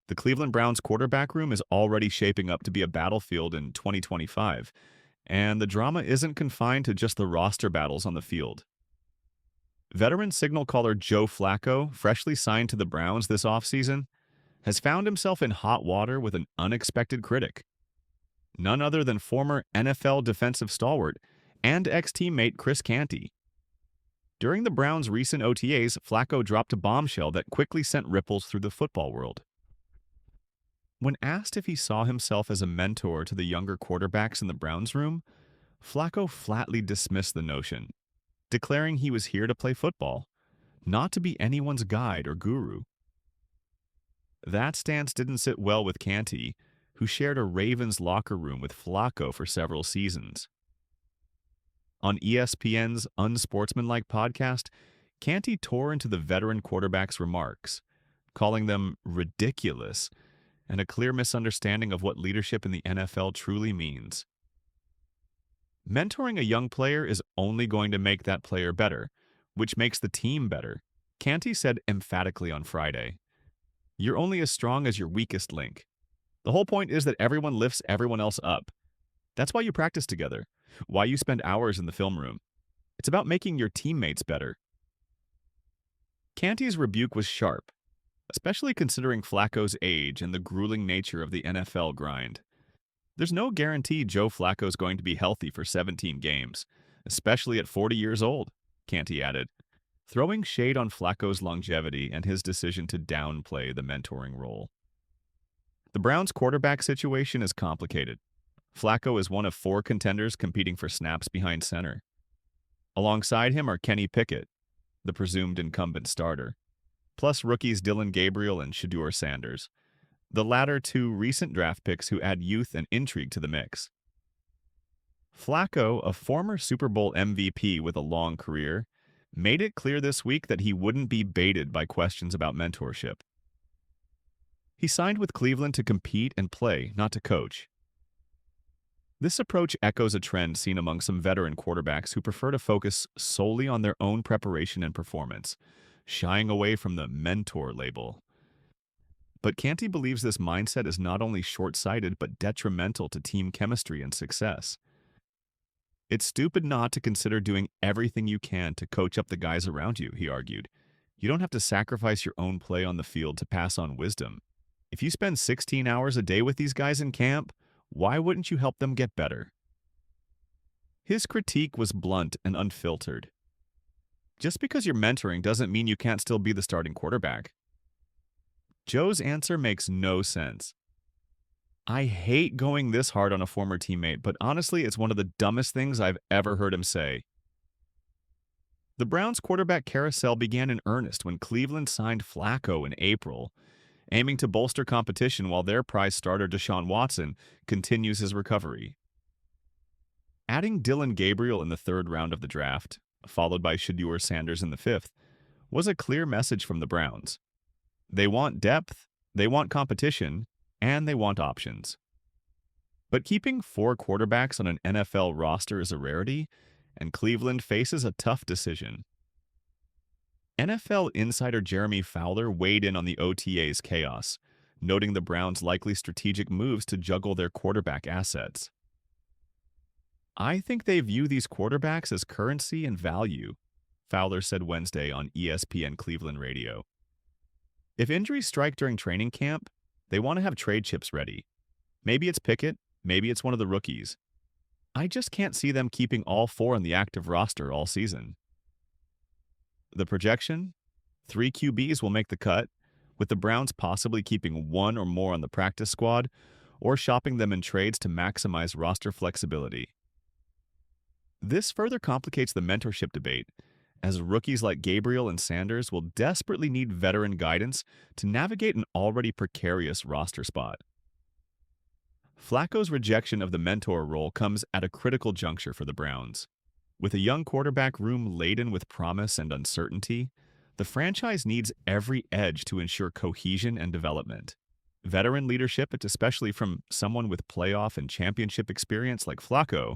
The Cleveland Browns quarterback room is already shaping up to be a battlefield in 2025, and the drama isn't confined to just the roster battles on the field. Veteran signal caller Joe Flacco, freshly signed to the Browns this offseason, has found himself in hot water with an unexpected critic. None other than former NFL defensive stalwart and ex-teammate Chris Canty. During the Browns' recent OTAs, Flacco dropped a bombshell that quickly sent ripples through the football world. When asked if he saw himself as a mentor to the younger quarterbacks in the Browns room, Flacco flatly dismissed the notion, declaring he was here to play football, not to be anyone's guide or guru. That stance didn't sit well with Canty, who shared a Ravens locker room with Flacco for several seasons. On ESPN's Unsportsmanlike podcast, Canty tore into the veteran quarterback's remarks, calling them ridiculous and a clear misunderstanding of what leadership in the NFL truly means. Mentoring a young player is only going to make that player better, which makes the team better, Canty said emphatically on Friday. You're only as strong as your weakest link. The whole point is that everyone lifts everyone else up. That's why you practice together, why you spend hours in the film room. It's about making your teammates better. Canty's rebuke was sharp, especially considering Flacco's age and the grueling nature of the NFL grind. There's no guarantee Joe Flacco's going to be healthy for 17 games, especially at 40 years old, Canty added, throwing shade on Flacco's longevity and his decision to downplay the mentoring role. The Browns' quarterback situation is complicated. Flacco is one of 4 contenders competing for snaps behind center. Alongside him are Kenny Pickett, the presumed incumbent starter, plus rookies Dillon Gabriel and Shedeur Sanders, the latter 2 recent draft picks who add youth and intrigue to the mix. Flacco, a former Super Bowl MVP with a long career, made it clear this week that he wouldn't be baited by questions about mentorship. He signed with Cleveland to compete and play, not to coach. This approach echoes a trend seen among some veteran quarterbacks who prefer to focus solely on their own preparation and performance, shying away from the mentor label. But Canty believes this mindset is not only short-sighted but detrimental to team chemistry and success. It's stupid not to consider doing everything you can to coach up the guys around you, he argued. You don't have to sacrifice your own play on the field to pass on wisdom. If you spend 16 hours a day with these guys in camp, why wouldn't you help them get better? His critique was blunt and unfiltered. Just because you're mentoring doesn't mean you can't still be the starting quarterback. Joe's answer makes no sense. I hate going this hard on a former teammate, but honestly, it's one of the dumbest things I've ever heard him say. The Browns' quarterback carousel began in earnest when Cleveland signed Flacco in April, aiming to bolster competition while their prize starter Deshaun Watson continues his recovery. Adding Dillon Gabriel in the 3rd round of the draft, followed by Shedeur Sanders in the 5th, was a clear message from the Browns. They want depth, they want competition, and they want options. But keeping 4 quarterbacks on an NFL roster is a rarity, and Cleveland faces a tough decision. NFL insider Jeremy Fowler weighed in on the OTA's chaos, noting the Browns' likely strategic moves to juggle their quarterback assets. I think they view these quarterbacks as currency and value, Fowler said Wednesday on ESPN Cleveland Radio. If injuries strike during training camp, they want to have trade chips ready. Maybe it's Pickett, maybe it's one of the rookies. I just can't see them keeping all 4 on the active roster all season. The projection? 3 QBs will make the cut, with the Browns possibly keeping 1 or more on the practice squad or shopping them in trades to maximize roster flexibility. This further complicates the mentorship debate, as rookies like Gabriel and Sanders will desperately need veteran guidance to navigate an already precarious roster spot. Flacco's rejection of the mentor role comes at a critical juncture for the Browns. With a young quarterback room laden with promise and uncertainty, the franchise needs every edge to ensure cohesion and development. Veteran leadership, especially from someone with playoff and championship experience like Flacco,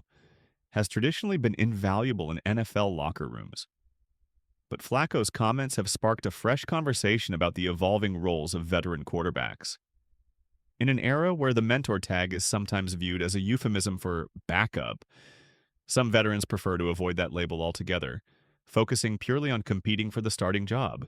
has traditionally been invaluable in NFL locker rooms. But Flacco's comments have sparked a fresh conversation about the evolving roles of veteran quarterbacks. In an era where the mentor tag is sometimes viewed as a euphemism for backup, some veterans prefer to avoid that label altogether, focusing purely on competing for the starting job.